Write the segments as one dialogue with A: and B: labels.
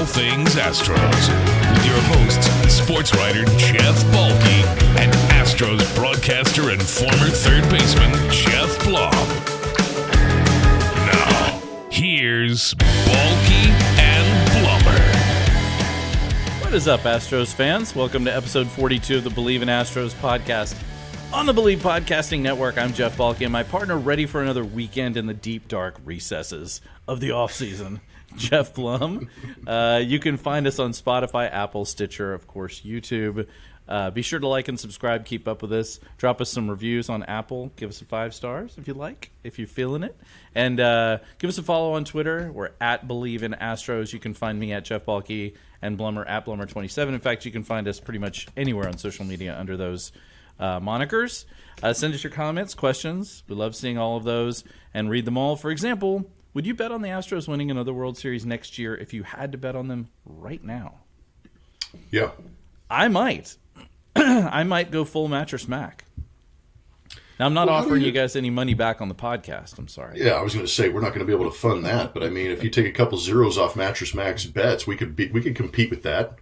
A: all things Astros with your hosts, sports writer Geoff Balke and Astros broadcaster and former third baseman Geoff Blum. Now, here's Balke and Blummer.
B: What is up, Astros fans? Welcome to episode 42 of the Believe in Astros podcast. On the Believe Podcasting Network, I'm Geoff Balke, and my partner ready for another weekend in the deep, dark recesses of the offseason, Geoff Blum. You can find us on Spotify, Apple, Stitcher, of course, YouTube. Be sure to like and subscribe, keep up with us. Drop us some reviews on Apple. Give us 5 stars if you like, if you're feeling it. And give us a follow on Twitter. We're at Believe in Astros. You can find me at Geoff Balke and Blummer at Blummer27. In fact, you can find us pretty much anywhere on social media under those monikers. Send us your comments, questions. We love seeing all of those and read them all. For example, would you bet on the Astros winning another World Series next year if you had to bet on them right now?
C: Yeah.
B: I might. I might go full match or smack. Now, I'm not offering you guys any money back on the podcast. I'm sorry.
C: Yeah, I was going to say, we're not going to be able to fund that. But, I mean, if you take a couple zeros off Mattress Max bets, we could compete with that.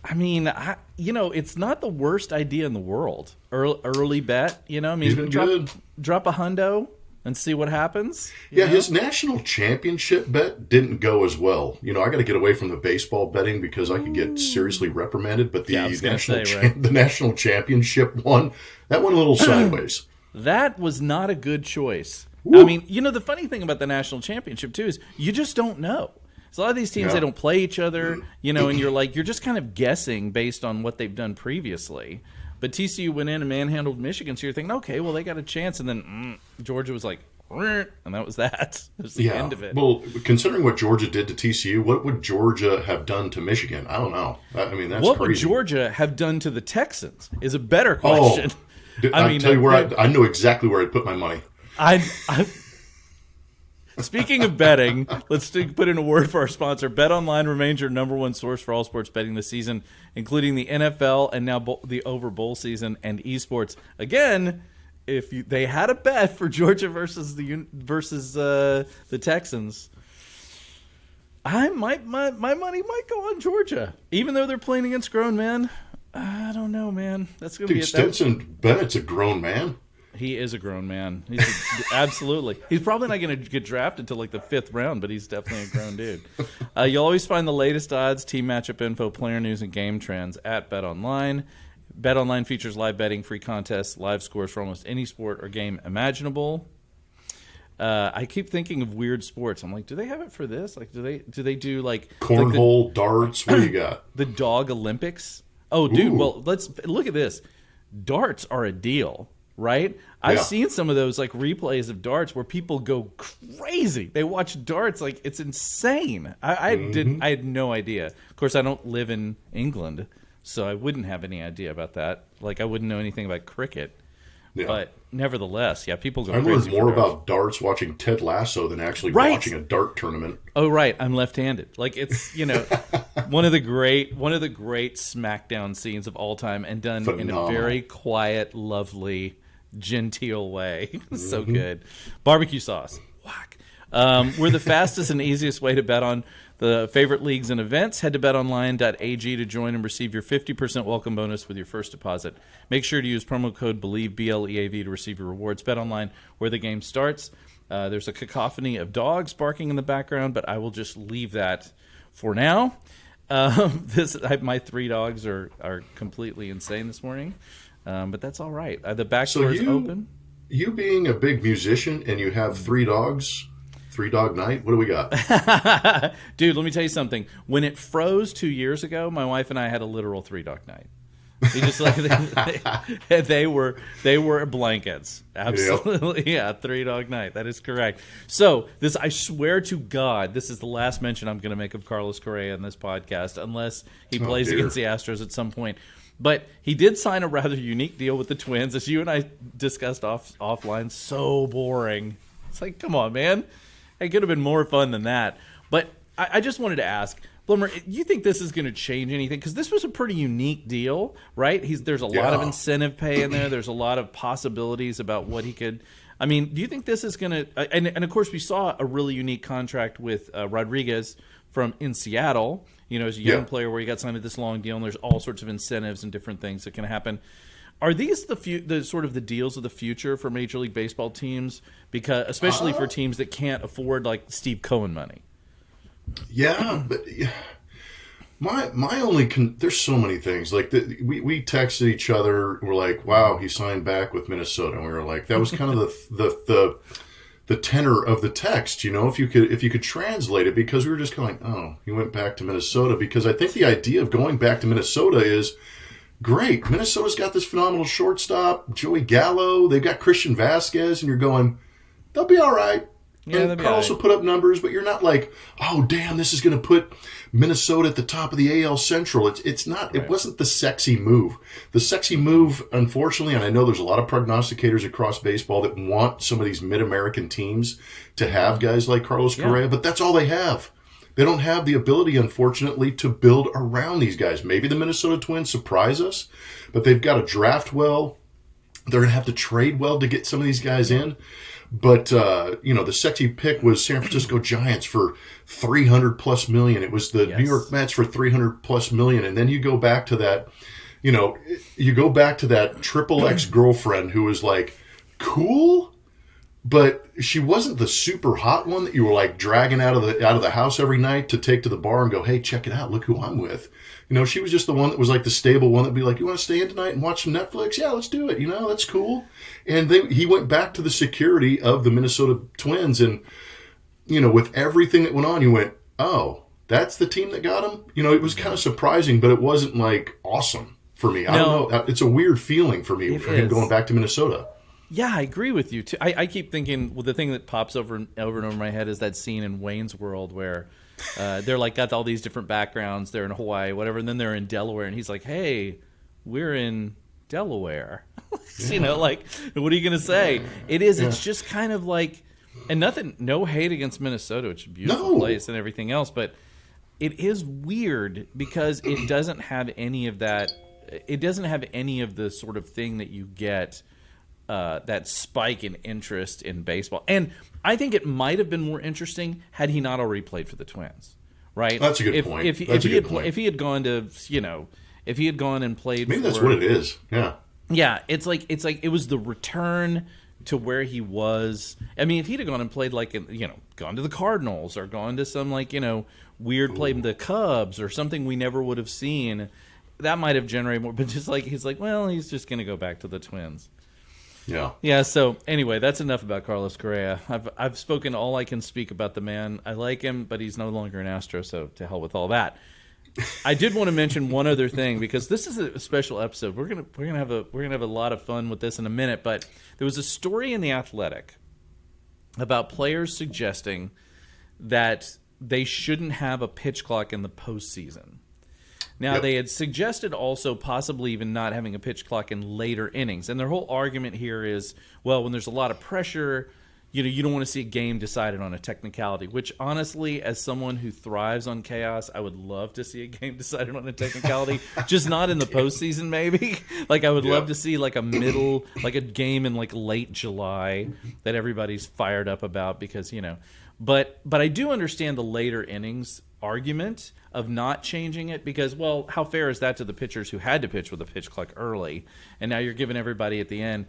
B: I mean, it's not the worst idea in the world. Early bet, I mean,
C: He's been good.
B: Drop a hundo and see what happens.
C: Yeah, his national championship bet didn't go as well. I got to get away from the baseball betting because I could get seriously reprimanded. But the national championship one, that went a little sideways.
B: That was not a good choice.
C: Woo.
B: I mean, the funny thing about the national championship, too, is you just don't know. So a lot of these teams, they don't play each other, and you're just kind of guessing based on what they've done previously. But TCU went in and manhandled Michigan, so you're thinking, okay, well, they got a chance. And then Georgia was like, and that was that. That was the end of it.
C: Well, considering what Georgia did to TCU, what would Georgia have done to Michigan? I don't know. I mean, that's
B: what
C: crazy.
B: Would Georgia have done to the Texans is a better question.
C: I tell you where I know exactly where I'd put my money.
B: Speaking of betting, let's put in a word for our sponsor. BetOnline remains your number one source for all sports betting this season, including the NFL and now the over bowl season and esports. Again, if they had a bet for Georgia versus the Texans, my money might go on Georgia, even though they're playing against grown men. I don't know, man. That's gonna be
C: Stetson Bennett's a grown man.
B: He is a grown man. Absolutely. He's probably not going to get drafted until like the 5th round, but he's definitely a grown dude. You'll always find the latest odds, team matchup info, player news, and game trends at BetOnline. BetOnline features live betting, free contests, live scores for almost any sport or game imaginable. I keep thinking of weird sports. I'm like, do they have it for this? Like, do they do like
C: cornhole, darts? What do you got?
B: The dog Olympics? Oh, dude. Ooh. Well, let's look at this. Darts are a deal. Right? I've seen some of those like replays of darts where people go crazy. They watch darts like it's insane. I had no idea. Of course, I don't live in England, so I wouldn't have any idea about that. Like I wouldn't know anything about cricket. Yeah. But nevertheless, people go crazy.
C: I learned more about darts watching Ted Lasso than actually watching a dart tournament.
B: Oh, right. I'm left-handed. Like it's, one of the great SmackDown scenes of all time and done in a very quiet, lovely, genteel way. So good. Barbecue sauce. Whack. We're the fastest and easiest way to bet on the favorite leagues and events. Head to betonline.ag to join and receive your 50% welcome bonus with your first deposit. Make sure to use promo code BELIEVE, BLEAV, to receive your rewards. BetOnline, where the game starts. There's a cacophony of dogs barking in the background, but I will just leave that for now. My 3 dogs are completely insane this morning. But that's all right. The back door is open.
C: You being a big musician and you have 3 dogs, 3-dog night, what do we got?
B: Dude, let me tell you something. When it froze 2 years ago, my wife and I had a literal 3-dog night. They were blankets. Absolutely. Yep. Yeah, 3-dog night. That is correct. So I swear to God, this is the last mention I'm going to make of Carlos Correa in this podcast, unless he plays against the Astros at some point. But he did sign a rather unique deal with the Twins, as you and I discussed offline. So boring. It's like, come on, man. It could have been more fun than that. But I just wanted to ask, Blummer, you think this is going to change anything? Because this was a pretty unique deal, right? There's a lot of incentive pay in there. There's a lot of possibilities about what he could. I mean, do you think this is going to? And of course, we saw a really unique contract with Rodriguez in Seattle. As a young player, where he got signed to this long deal, and there's all sorts of incentives and different things that can happen. Are these the sort of the deals of the future for Major League Baseball teams? Because especially for teams that can't afford like Steve Cohen money.
C: Yeah, but my only there's so many things like we texted each other. We're like, wow, he signed back with Minnesota. And we were like, that was kind of the tenor of the text, if you could translate it, because we were just going, oh, he went back to Minnesota. Because I think the idea of going back to Minnesota is great. Minnesota's got this phenomenal shortstop, Joey Gallo. They've got Christian Vasquez, and you're going, they'll be all right.
B: Yeah,
C: and Carlos will put up numbers, but you're not like, oh, damn, this is going to put Minnesota at the top of the AL Central. It's not. Right. It wasn't the sexy move. The sexy move, unfortunately, and I know there's a lot of prognosticators across baseball that want some of these mid-American teams to have guys like Carlos Correa, but that's all they have. They don't have the ability, unfortunately, to build around these guys. Maybe the Minnesota Twins surprise us, but they've got to draft well. They're going to have to trade well to get some of these guys in. But, the sexy pick was San Francisco Giants for $300+ million. It was the New York Mets for $300+ million. And then you go back to that, triple X girlfriend who was like, cool, but she wasn't the super hot one that you were like dragging out of the house every night to take to the bar and go, hey, check it out. Look who I'm with. She was just the one that was like the stable one that'd be like, you want to stay in tonight and watch some Netflix? Yeah, let's do it. That's cool. And he went back to the security of the Minnesota Twins. And, with everything that went on, you went, oh, that's the team that got him? It was kind of surprising, but it wasn't like awesome for me. I don't know. It's a weird feeling for me for him going back to Minnesota.
B: Yeah, I agree with you too. I keep thinking, the thing that pops over and over my head is that scene in Wayne's World where they're like got all these different backgrounds. They're in Hawaii, whatever, and then they're in Delaware, and he's like, "Hey, we're in Delaware." What are you gonna say? It is. Yeah. It's just kind of like, and no hate against Minnesota, which is a beautiful place and everything else, but it is weird because it doesn't have any of that. It doesn't have any of the sort of thing that you get. That spike in interest in baseball. And I think it might have been more interesting had he not already played for the Twins, right?
C: That's a good point.
B: If he had gone to, if he had gone and played
C: maybe that's what it is. Yeah.
B: Yeah, it's like it was the return to where he was. I mean, if he'd have gone and played gone to the Cardinals or gone to some weird play in the Cubs or something we never would have seen, that might have generated more. But just like he's just going to go back to the Twins.
C: Yeah.
B: Yeah. So anyway, that's enough about Carlos Correa. I've spoken all I can speak about the man. I like him, but he's no longer an Astro. So to hell with all that. I did want to mention one other thing because this is a special episode. We're gonna have a lot of fun with this in a minute. But there was a story in The Athletic about players suggesting that they shouldn't have a pitch clock in the postseason. Now, They had suggested also possibly even not having a pitch clock in later innings. And their whole argument here is, well, when there's a lot of pressure, you don't want to see a game decided on a technicality, which honestly, as someone who thrives on chaos, I would love to see a game decided on a technicality, just not in the postseason maybe. I would love to see a game in late July that everybody's fired up about because, But I do understand the later innings argument of not changing it because, well, how fair is that to the pitchers who had to pitch with a pitch clock early, and now you're giving everybody at the end?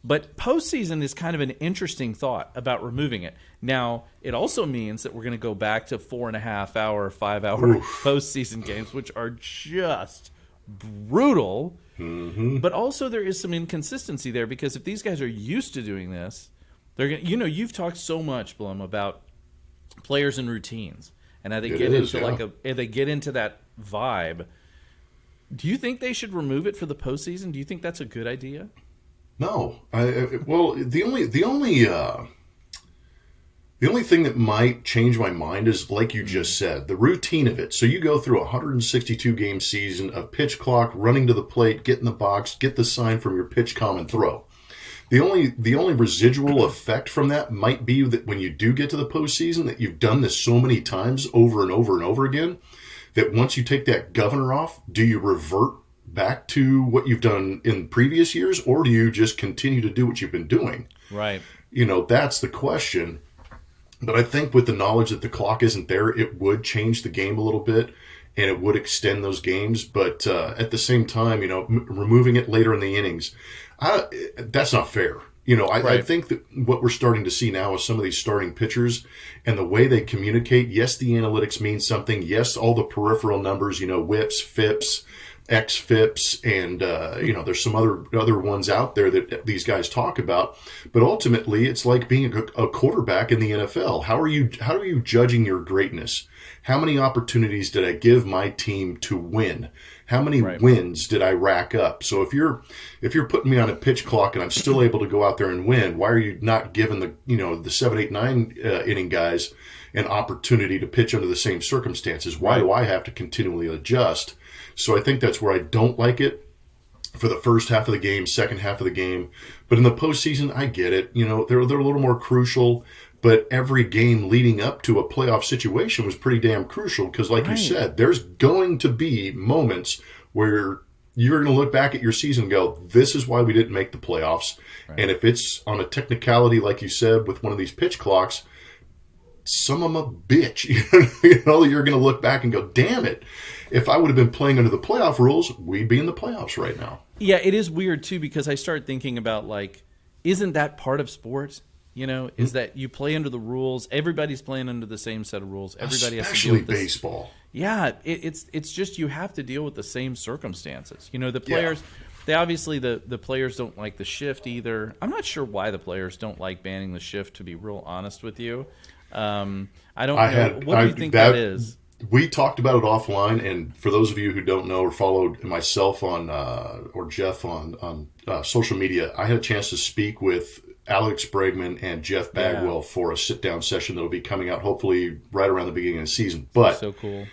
B: But postseason is kind of an interesting thought about removing it. Now, it also means that we're going to go back to 4.5 hour, 5 hour postseason games, which are just brutal. Mm-hmm. But also there is some inconsistency there because if these guys are used to doing this, they're going. You've talked so much, Blum, about players and routines. And how they they get into that vibe. Do you think they should remove it for the postseason? Do you think that's a good idea?
C: No. The only thing that might change my mind is, like you just said, the routine of it. So you go through a 162-game season of pitch clock, running to the plate, get in the box, get the sign from your pitch, com, and throw. The only residual effect from that might be that when you do get to the postseason, that you've done this so many times over and over and over again, that once you take that governor off, do you revert back to what you've done in previous years, or do you just continue to do what you've been doing?
B: Right.
C: That's the question. But I think with the knowledge that the clock isn't there, it would change the game a little bit, and it would extend those games. But at the same time, removing it later in the innings, that's not fair. I think that what we're starting to see now is some of these starting pitchers and the way they communicate. Yes, the analytics mean something. Yes, all the peripheral numbers, whips, FIPS, XFIPS, and there's some other ones out there that these guys talk about. But ultimately, it's like being a quarterback in the NFL. How are you judging your greatness? How many opportunities did I give my team to win? How many wins did I rack up? So if you're putting me on a pitch clock and I'm still able to go out there and win, why are you not giving the 7, 8, 9 inning guys an opportunity to pitch under the same circumstances? Why do I have to continually adjust? So I think that's where I don't like it for the first half of the game, second half of the game. But in the postseason, I get it. They're a little more crucial. But every game leading up to a playoff situation was pretty damn crucial because, like you said, there's going to be moments where you're going to look back at your season and go, this is why we didn't make the playoffs. Right. And if it's on a technicality, like you said, with one of these pitch clocks, some of them a bitch. You're going to look back and go, damn it. If I would have been playing under the playoff rules, we'd be in the playoffs right now.
B: Yeah, it is weird, too, because I start thinking about, isn't that part of sports? Is that you play under the rules. Everybody's playing under the same set of rules. Everybody has to deal with this.
C: Baseball.
B: Yeah, it's just you have to deal with the same circumstances. The players, they obviously, the players don't like the shift either. I'm not sure why the players don't like banning the shift, to be real honest with you. I don't know. What do you think that is?
C: We talked about it offline, and for those of you who don't know or followed myself on or Geoff on social media, I had a chance to speak with Alex Bregman and Jeff Bagwell for a sit-down session that will be coming out hopefully right around the beginning of the season. But
B: so cool.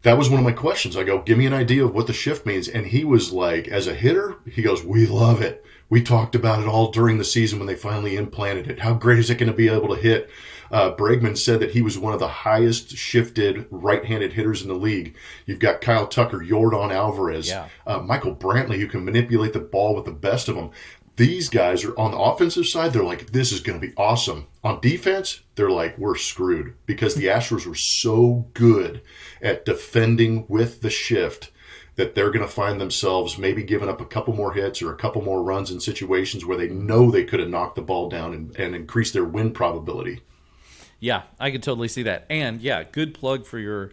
C: That was one of my questions. I go, give me an idea of what the shift means. And he was like, as a hitter, he goes, we love it. We talked about it all during the season when they finally implanted it. How great is it going to be able to hit? Bregman said that he was one of the highest shifted right-handed hitters in the league. You've got Kyle Tucker, Yordan Alvarez, Michael Brantley, who can manipulate the ball with the best of them. These guys are on the offensive side. They're like, this is going to be awesome. On defense, they're like, we're screwed because the Astros were so good at defending with the shift that they're going to find themselves maybe giving up a couple more hits or a couple more runs in situations where they know they could have knocked the ball down and increased their win probability. Yeah,
B: I could totally see that. And yeah, good plug for your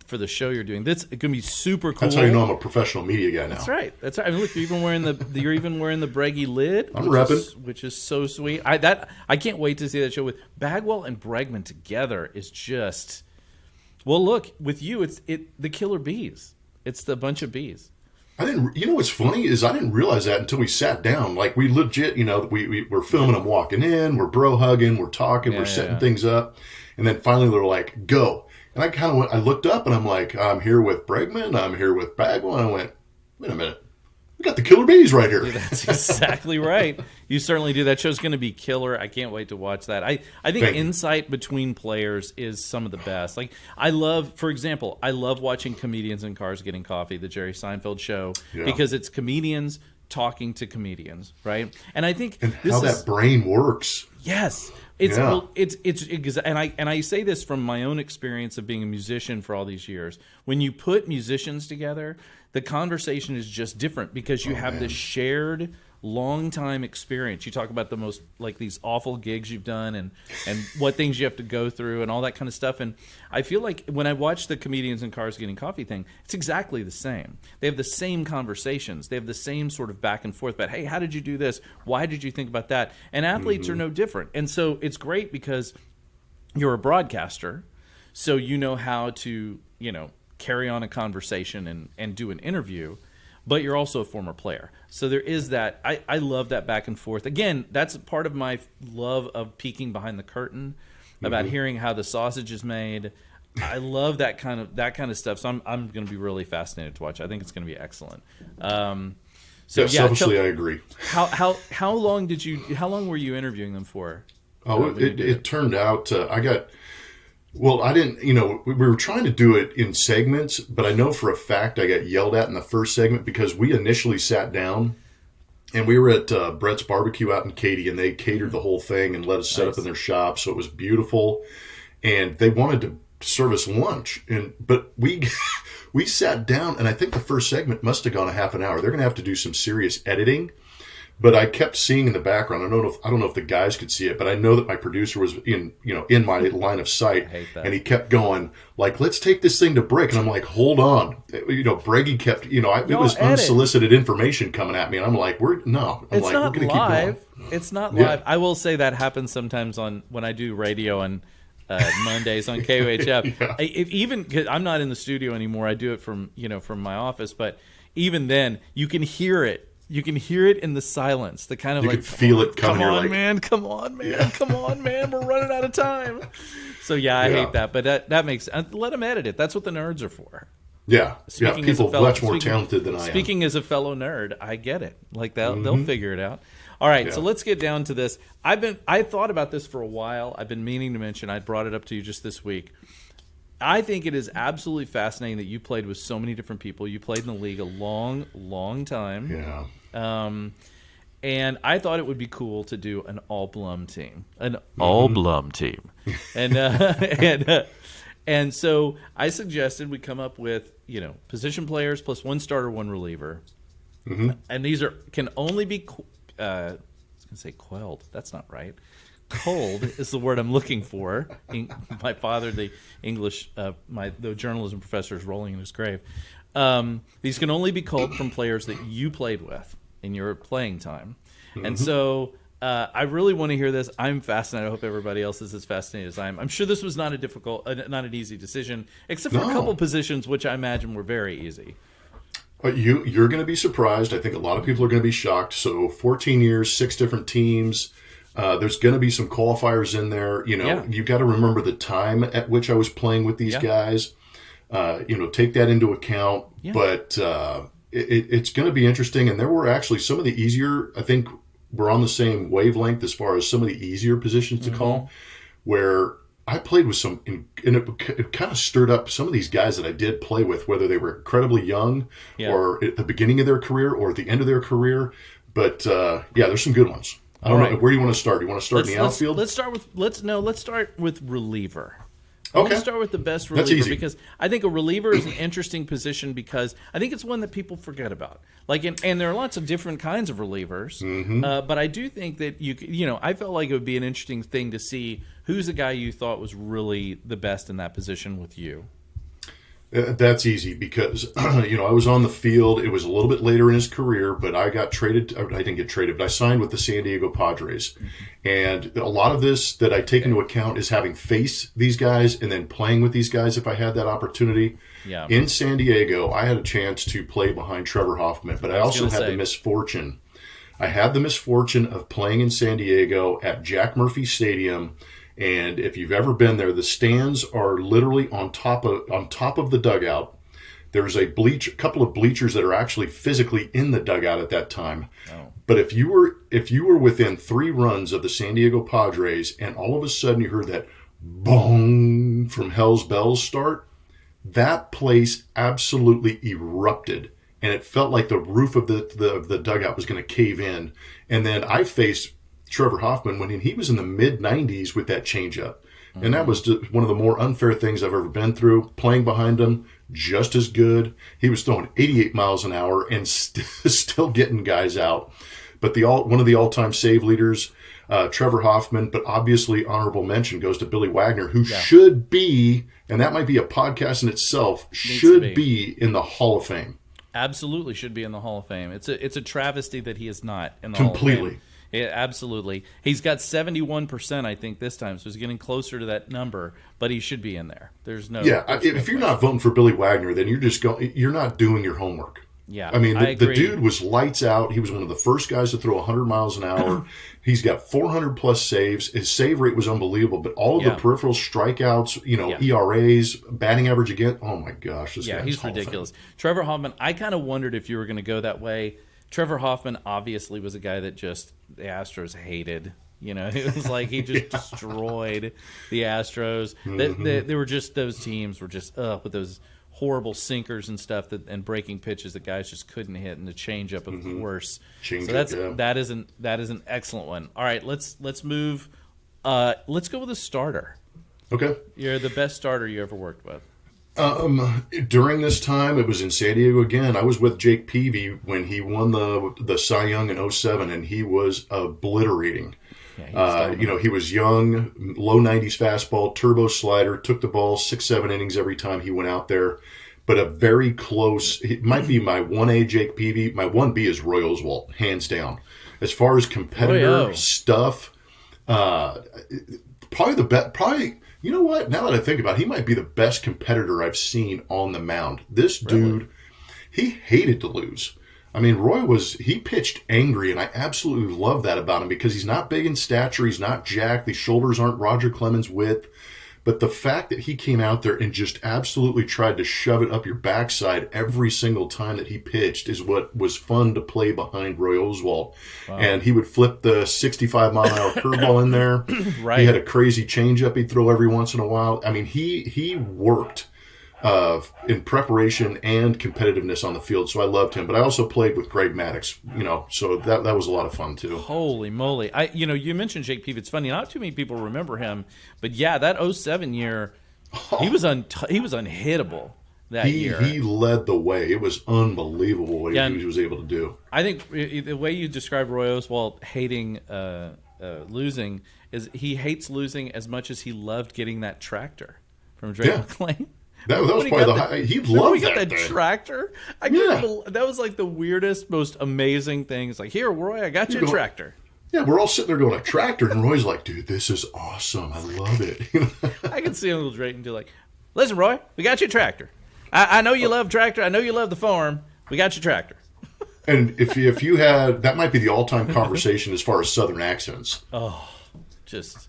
B: for the show you're doing. That's going to be super cool.
C: That's how you know I'm a professional media guy now.
B: That's right. That's right. I mean, look, you're even wearing the Breggy lid.
C: I'm repping,
B: which is so sweet. I can't wait to see that show with Bagwell and Bregman together. Is just well. Look, with you, it's the killer bees. It's the bunch of bees.
C: I didn't. You know what's funny is I didn't realize that until we sat down. Like we legit, we're filming them walking in, we're bro hugging, we're talking, we're setting things up, and then finally they're like, go. And I looked up and I'm like, I'm here with Bregman, I'm here with Bagwell, and I went, wait a minute, we got the killer bees right here.
B: That's exactly right. You certainly do. That show's going to be killer. I can't wait to watch that. I think insight between players is some of the best. Like for example, I love watching Comedians in Cars Getting Coffee, the Jerry Seinfeld show, because it's comedians talking to comedians, right? And I think
C: how that brain works.
B: Yes. And I say this from my own experience of being a musician for all these years. When you put musicians together, the conversation is just different because you have this shared long time experience. You talk about the most like these awful gigs you've done and what things you have to go through and all that kind of stuff. And I feel like when I watch the Comedians in Cars Getting Coffee thing, it's exactly the same. They have the same conversations. They have the same sort of back and forth about, hey, how did you do this? Why did you think about that? And athletes are no different. And so it's great because you're a broadcaster, so you know how to, carry on a conversation and do an interview. But you're also a former player. So there is that. I love that back and forth. Again, that's part of my love of peeking behind the curtain about hearing how the sausage is made. I love that kind of stuff. So I'm going to be really fascinated to watch. I think it's going to be excellent.
C: Selfishly, I agree.
B: How long were you interviewing them for?
C: It turned out I got Well, I didn't, we were trying to do it in segments, but I know for a fact I got yelled at in the first segment because we initially sat down and we were at Brett's Barbecue out in Katy, and they catered the whole thing and let us set up in their shop. So it was beautiful. And they wanted to serve us lunch. But we we sat down, and I think the first segment must have gone a half an hour. They're going to have to do some serious editing. But I kept seeing in the background. I don't know if the guys could see it, but I know that my producer was in my line of sight, and he kept going like, "Let's take this thing to break." And I'm like, "Hold on," Breggy kept, it was unsolicited information coming at me, and I'm like, "We're going to keep going."
B: It's not live. I will say that happens sometimes when I do radio on Mondays on KUHF. Yeah. Even 'cause I'm not in the studio anymore. I do it from my office, but even then, you can hear it. You can hear it in the silence. The kind of
C: you can feel it coming.
B: Come on, man! Come on, man! Yeah. Come on, man! We're running out of time. So I hate that, but that makes let them edit it. That's what the nerds are for.
C: Yeah, people much more talented than I am.
B: Speaking as a fellow nerd, I get it. Like they'll figure it out. All right, so let's get down to this. I thought about this for a while. I've been meaning to mention. I brought it up to you just this week. I think it is absolutely fascinating that you played with so many different people. You played in the league a long, long time.
C: Yeah.
B: And I thought it would be cool to do an All-Blum team. An All-Blum team. And so I suggested we come up with, position players plus one starter, one reliever. Mm-hmm. And these can only be I was going to say quelled. That's not right. Cold is the word I'm looking for. My father, the English, the journalism professor, is rolling in his grave. These can only be called from players that you played with in your playing time. Mm-hmm. And so I really want to hear this. I'm fascinated. I hope everybody else is as fascinated as I am. I'm sure this was not not an easy decision, except for a couple positions, which I imagine were very easy.
C: You're going to be surprised. I think a lot of people are going to be shocked. So 14 years, 6 different teams. There's going to be some qualifiers in there. You've got to remember the time at which I was playing with these guys. Take that into account. Yeah. But it's going to be interesting. And there were actually some of the easier, I think we're on the same wavelength as far as some of the easier positions to call, where I played with some, and it kind of stirred up some of these guys that I did play with, whether they were incredibly young or at the beginning of their career or at the end of their career. But there's some good ones. I don't know. Where do you want to start? Do you want to start in the outfield? Let's start
B: with reliever.
C: Okay.
B: I want to start with the best reliever because I think a reliever is an interesting position because I think it's one that people forget about. And there are lots of different kinds of relievers, but I do think that I felt like it would be an interesting thing to see who's the guy you thought was really the best in that position with you.
C: That's easy because, I was on the field. It was a little bit later in his career, but I got traded. I didn't get traded, but I signed with the San Diego Padres. Mm-hmm. And a lot of this that I take into account is having faced these guys and then playing with these guys if I had that opportunity. Yeah. In San Diego, I had a chance to play behind Trevor Hoffman, but I also had the misfortune. I had the misfortune of playing in San Diego at Jack Murphy Stadium. And if you've ever been there, the stands are literally on top of the dugout. There's a couple of bleachers that are actually physically in the dugout at that time. Oh. But if you were within 3 runs of the San Diego Padres, and all of a sudden you heard that bong from Hell's Bells start, that place absolutely erupted, and it felt like the roof of the dugout was going to cave in. And then I faced Trevor Hoffman when he was in the mid-90s with that changeup. Mm-hmm. And that was just one of the more unfair things I've ever been through. Playing behind him, just as good. He was throwing 88 miles an hour and still getting guys out. But one of the all-time save leaders, Trevor Hoffman, but obviously honorable mention goes to Billy Wagner, who should be, and that might be a podcast in itself, should be in the Hall of Fame.
B: Absolutely should be in the Hall of Fame. It's a travesty that he is not in the Hall of Fame. Completely. Yeah, absolutely. He's got 71%, I think, this time, so he's getting closer to that number, but he should be in there. There's no...
C: Yeah, if you're not voting for Billy Wagner, then you're not doing your homework.
B: Yeah,
C: I mean, the dude was lights out. He was one of the first guys to throw 100 miles an hour. He's got 400-plus saves. His save rate was unbelievable, but all of the peripheral strikeouts, ERAs, batting average again, oh my gosh.
B: He's ridiculous. Trevor Hoffman, I kind of wondered if you were going to go that way. Trevor Hoffman obviously was a guy that just the Astros hated. It was like he just destroyed the Astros. They were just, those teams were just with those horrible sinkers and stuff and breaking pitches that guys just couldn't hit, and the changeup, of course. That is an excellent one. All right, let's move. Let's go with a starter.
C: Okay.
B: You're the best starter you ever worked with.
C: During this time, it was in San Diego again. I was with Jake Peavy when he won the Cy Young in 2007, and he was obliterating. Yeah, he was young, low 90s fastball, turbo slider, took the ball 6-7 innings every time he went out there. But a very close, it might be my 1A Jake Peavy. My 1B is Roy Oswalt, hands down. As far as competitor stuff, probably the best, you know what? Now that I think about it, he might be the best competitor I've seen on the mound. This dude, he hated to lose. I mean, he pitched angry, and I absolutely love that about him because he's not big in stature. He's not jacked. The shoulders aren't Roger Clemens width. But the fact that he came out there and just absolutely tried to shove it up your backside every single time that he pitched is what was fun to play behind Roy Oswalt. Wow. And he would flip the 65-mile-an-hour curveball in there. Right. He had a crazy changeup he'd throw every once in a while. I mean, he worked in preparation and competitiveness on the field, so I loved him. But I also played with Greg Maddux, so that was a lot of fun too.
B: Holy moly! You mentioned Jake Peavy. It's funny, not too many people remember him, but yeah, that 2007 year, he was unhittable that year. He
C: led the way. It was unbelievable what he was able to do.
B: I think the way you describe Roy Oswalt hating losing is he hates losing as much as he loved getting that tractor from Drake McClain.
C: That was probably he loved that
B: tractor. That was like the weirdest, most amazing thing. It's like, here, Roy, I got you a tractor.
C: Yeah, we're all sitting there going, a tractor, and Roy's like, dude, this is awesome. I love it.
B: I can see Uncle Drayton do like, listen, Roy, we got you a tractor. I know you love tractor. I know you love the farm. We got you a tractor.
C: And if you had, that might be the all-time conversation as far as Southern accents.
B: Oh.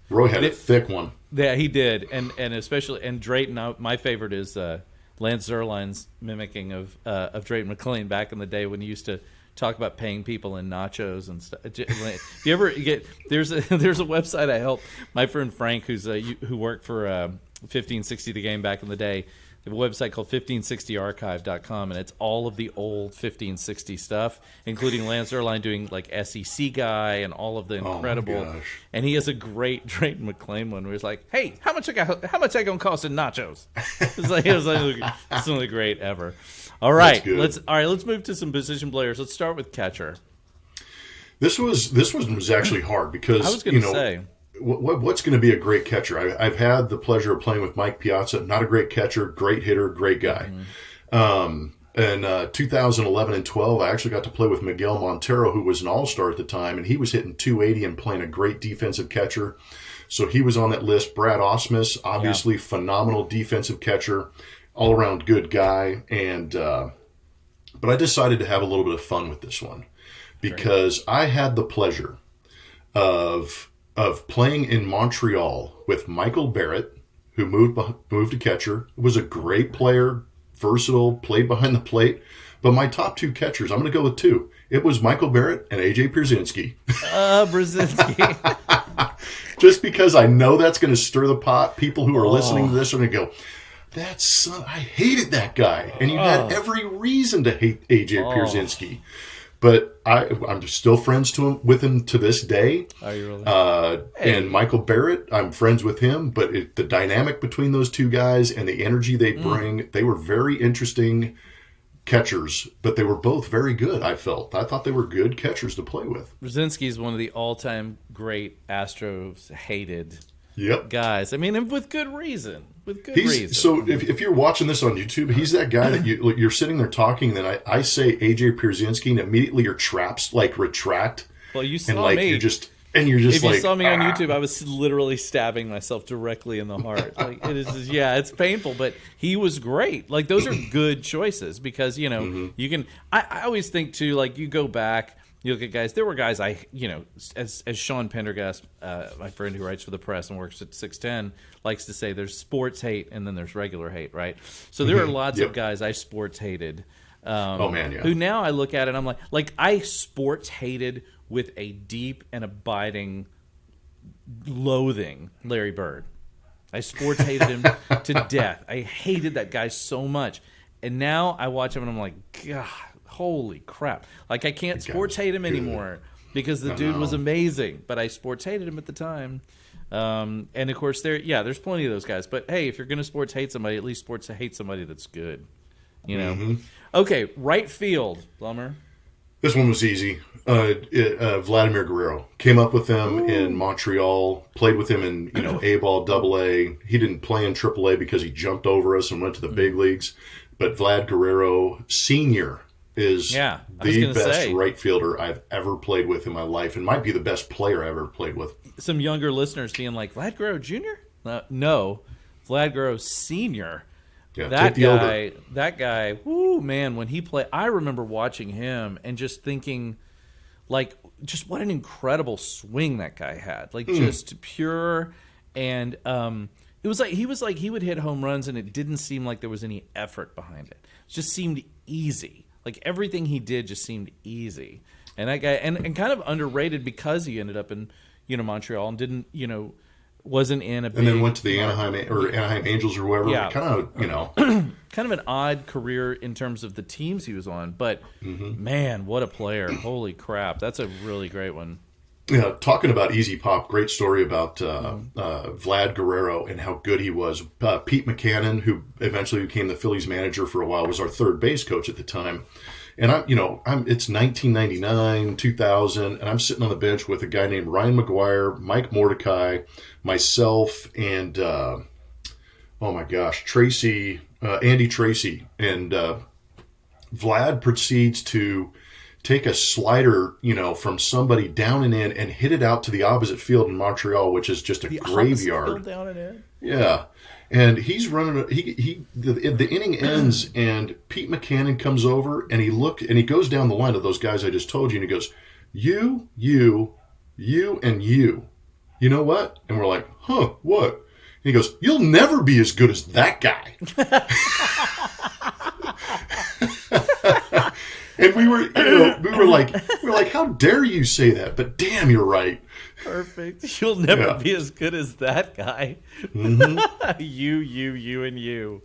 C: Roy had a thick one.
B: Yeah, he did, and especially Drayton. My favorite is Lance Zierlein's mimicking of Drayton McClain back in the day when he used to talk about paying people in nachos and stuff. If you ever get there's a website I helped my friend Frank who worked for 1560 The Game back in the day. They have a website called 1560archive.com, and it's all of the old 1560 stuff, including Lance Zierlein doing like SEC guy and all of the incredible. And he has a great Drayton McClain one where he's like, "Hey, how much I gonna cost in nachos?" It was some of the great ever. All right, let's move to some position players. Let's start with catcher.
C: This one was actually hard because
B: I was going to say.
C: What's going to be a great catcher? I've had the pleasure of playing with Mike Piazza. Not a great catcher, great hitter, great guy. In 2011 and 12, I actually got to play with Miguel Montero, who was an all-star at the time, and he was hitting 280 and playing a great defensive catcher. So he was on that list. Brad Ausmus, obviously phenomenal defensive catcher, all-around good guy. But I decided to have a little bit of fun with this one because I had the pleasure of playing in Montreal with Michael Barrett, who moved to catcher, was a great player, versatile, played behind the plate. But my top two catchers, I'm going to go with two. It was Michael Barrett and A.J. Pierzynski.
B: Brzezinski.
C: Just because I know that's going to stir the pot. People who are listening to this are going to go, I hated that guy. And you had every reason to hate A.J. Pierzynski. But I'm still friends with him to this day.
B: Are you really?
C: And Michael Barrett, I'm friends with him. But the dynamic between those two guys and the energy they bring, they were very interesting catchers. But they were both very good, I thought they were good catchers to play with.
B: Brzezinski is one of the all-time great Astros hated
C: Yep.
B: guys. I mean, and with good reason.
C: So if you're watching this on YouTube, he's that guy that you're sitting there talking, and then I say A.J. Pierzynski, and immediately your traps like retract.
B: Well, you saw
C: and like
B: me.
C: You're just if
B: you saw me on YouTube, I was literally stabbing myself directly in the heart. Like it is, it's painful, but he was great. Like those are good choices because you can. I always think too. Like you go back. You look at guys. There were guys as Sean Pendergast, my friend who writes for the press and works at 610, likes to say there's sports hate and then there's regular hate, right? So there are lots of guys I sports hated. Who now I look at it and I'm like I sports hated with a deep and abiding loathing Larry Bird. I sports hated him to death. I hated that guy so much. And now I watch him and I'm like, God, holy crap. Like, I can't sports hate him anymore because the dude was amazing. But I sports hated him at the time. And, of course, there's plenty of those guys. But, hey, if you're going to sports hate somebody, at least sports hate somebody that's good. You know? Mm-hmm. Okay, right field, Blummer.
C: This one was easy. Vladimir Guerrero. Came up with him in Montreal, played with him in A-ball, AA. He didn't play in AAA because he jumped over us and went to the big leagues. But Vlad Guerrero Sr. is the best right fielder I've ever played with in my life and might be the best player I've ever played with.
B: Some younger
C: listeners
B: being like, Vlad Guerrero Jr.? No, Vlad Guerrero Sr.
C: Yeah,
B: that guy, whoo, man, when he played, I remember watching him and just thinking, like, just what an incredible swing that guy had. Like, just pure, and it was like he would hit home runs and it didn't seem like there was any effort behind it. It just seemed easy. Like, everything he did just seemed easy. And that guy, and kind of underrated because he ended up in, Montreal and didn't, wasn't in a big...
C: And then went to the Anaheim Angels or whoever.
B: Yeah.
C: Kind of,
B: kind of an odd career in terms of the teams he was on. But, man, what a player. Holy crap. That's a really great one.
C: Yeah, talking about Easy Pop, great story about Vlad Guerrero and how good he was. Pete McCannon, who eventually became the Phillies manager for a while, was our third base coach at the time. And it's 1999, 2000, and I'm sitting on the bench with a guy named Ryan McGuire, Mike Mordecai, myself, and Andy Tracy. And Vlad proceeds to take a slider, from somebody down and in and hit it out to the opposite field in Montreal, which is just a graveyard.
B: Field down and in?
C: Yeah. And he's running. The inning ends, and Pete McCannon comes over, and he goes down the line of those guys I just told you, and he goes, you, and you. You know what? And we're like, huh, what? And he goes, you'll never be as good as that guy. And we were like, how dare you say that? But damn, you're right.
B: Perfect. You'll never be as good as that guy. Mm-hmm. you, and you.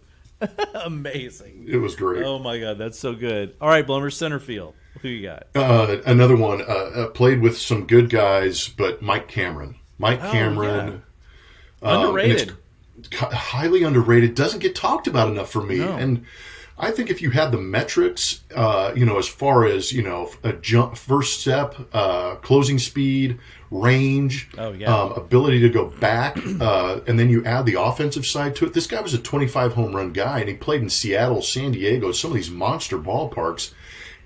B: Amazing.
C: It was great.
B: Oh, my God. That's so good. All right, Blummer, center field. Who you got?
C: Another one. Played with some good guys, but Mike Cameron.
B: Yeah. Underrated.
C: Highly underrated. Doesn't get talked about enough for me. No. And I think if you had the metrics, as far as, a jump, first step, closing speed, range, ability to go back, and then you add the offensive side to it. This guy was a 25 home run guy, and he played in Seattle, San Diego, some of these monster ballparks,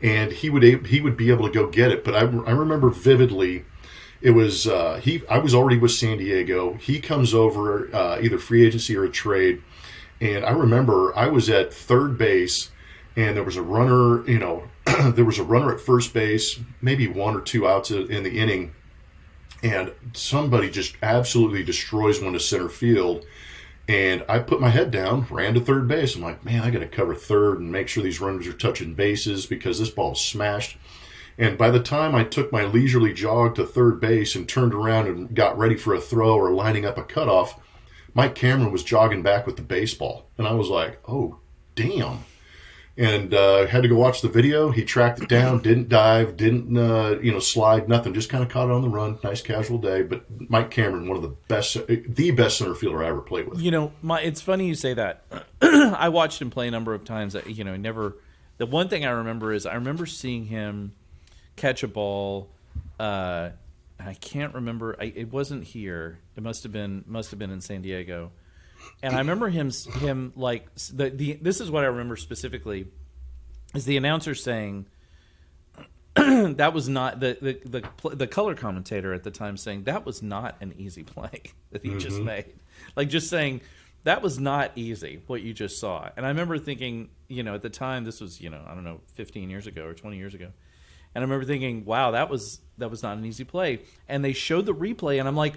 C: and he would be able to go get it. But I remember vividly, it was I was already with San Diego. He comes over either free agency or a trade. And I remember I was at third base, and there was a runner, at first base, maybe one or two outs in the inning, and somebody just absolutely destroys one to center field. And I put my head down, ran to third base. I'm like, man, I got to cover third and make sure these runners are touching bases because this ball's smashed. And by the time I took my leisurely jog to third base and turned around and got ready for a throw or lining up a cutoff, Mike Cameron was jogging back with the baseball. And I was like, oh, damn. And had to go watch the video. He tracked it down, didn't dive, didn't slide, nothing. Just kind of caught it on the run. Nice casual day. But Mike Cameron, one of the best center fielder I ever played with.
B: It's funny you say that. I watched him play a number of times. The one thing I remember is I remember seeing him catch a ball. I can't remember. It wasn't here. It must have been in San Diego. And I remember him like this is what I remember specifically is the announcer saying that was not the color commentator at the time saying that was not an easy play that he just made. Like just saying that was not easy what you just saw. And I remember thinking, at the time this was, I don't know, 15 years ago or 20 years ago. And I remember thinking, wow, that was not an easy play. And they showed the replay, and I'm like,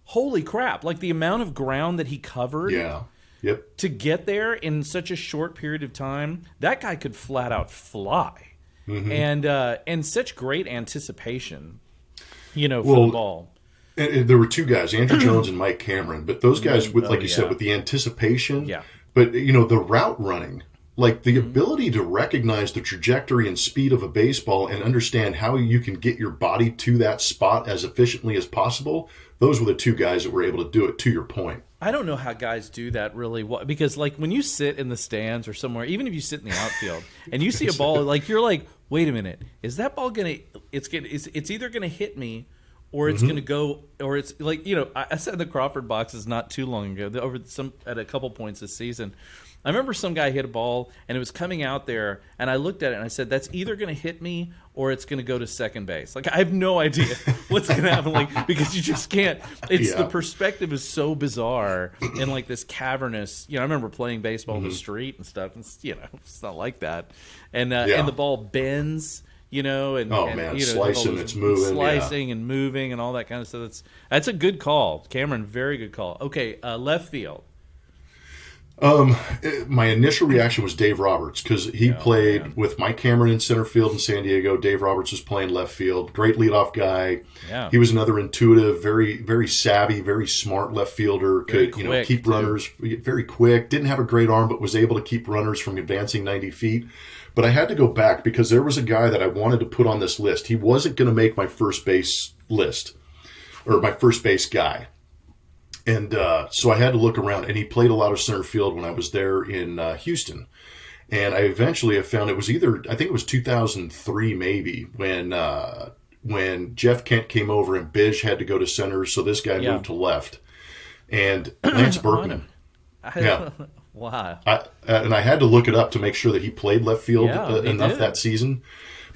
B: holy crap. Like, the amount of ground that he covered to get there in such a short period of time, that guy could flat out fly. Mm-hmm. And such great anticipation, for the ball.
C: And there were two guys, Andrew Jones and Mike Cameron. But those guys, with like you said, with the anticipation.
B: Yeah.
C: But, the route running. Like the ability to recognize the trajectory and speed of a baseball and understand how you can get your body to that spot as efficiently as possible. Those were the two guys that were able to do it, to your point.
B: I don't know how guys do that really, because like when you sit in the stands or somewhere, even if you sit in the outfield and you see a ball, like you're like, wait a minute, is that ball it's either gonna hit me, or it's gonna go, or it's like, I sat in the Crawford boxes not too long ago, at a couple points this season. I remember some guy hit a ball and it was coming out there, and I looked at it and I said, that's either going to hit me or it's going to go to second base. Like, I have no idea what's going to happen, like, because you just can't. The perspective is so bizarre in like this cavernous. I remember playing baseball in the street and stuff, and it's not like that. And and the ball bends.
C: Slicing, it's moving,
B: and moving, and all that kind of stuff. That's a good call, Cameron. Very good call. Okay, left field.
C: My initial reaction was Dave Roberts, because he played with Mike Cameron in center field in San Diego. Dave Roberts was playing left field. Great leadoff guy. Yeah. He was another intuitive, very, very savvy, very smart left fielder. Could keep runners very quick. Didn't have a great arm, but was able to keep runners from advancing 90 feet. But I had to go back because there was a guy that I wanted to put on this list. He wasn't going to make my first base list, or my first base guy. And so I had to look around, and he played a lot of center field when I was there in Houston. And I eventually have found it was I think it was 2003 maybe, when Jeff Kent came over and Bish had to go to center, so this guy moved to left. And Lance Berkman.
B: Wow.
C: And I had to look it up to make sure that he played left field enough that season.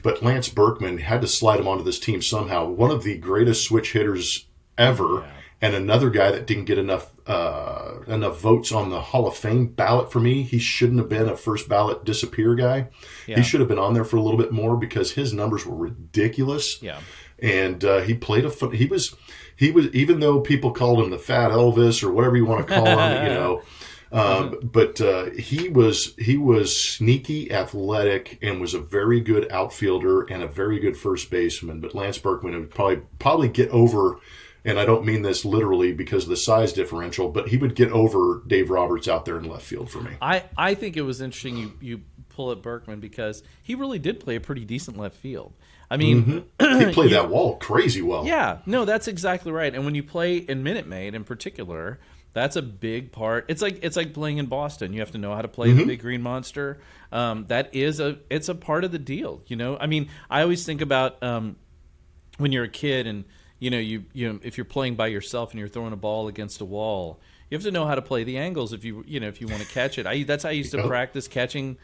C: But Lance Berkman had to slide him onto this team somehow. One of the greatest switch hitters ever. Yeah. And another guy that didn't get enough votes on the Hall of Fame ballot for me. He shouldn't have been a first ballot disappear guy. Yeah. He should have been on there for a little bit more because his numbers were ridiculous. Yeah. And he played he was even though people called him the Fat Elvis or whatever you want to call him, but he was sneaky, athletic, and was a very good outfielder and a very good first baseman. But Lance Berkman would probably get over. And I don't mean this literally because of the size differential, but he would get over Dave Roberts out there in left field for me.
B: I think it was interesting you pull at Berkman because he really did play a pretty decent left field. I mean,
C: he played that wall crazy well.
B: Yeah, no, that's exactly right. And when you play in Minute Maid in particular, that's a big part. It's like playing in Boston. You have to know how to play the Big Green Monster. It's a part of the deal. I mean, I always think about when you're a kid and. You if you're playing by yourself and you're throwing a ball against a wall, you have to know how to play the angles if you want to catch it. That's how I used to practice catching,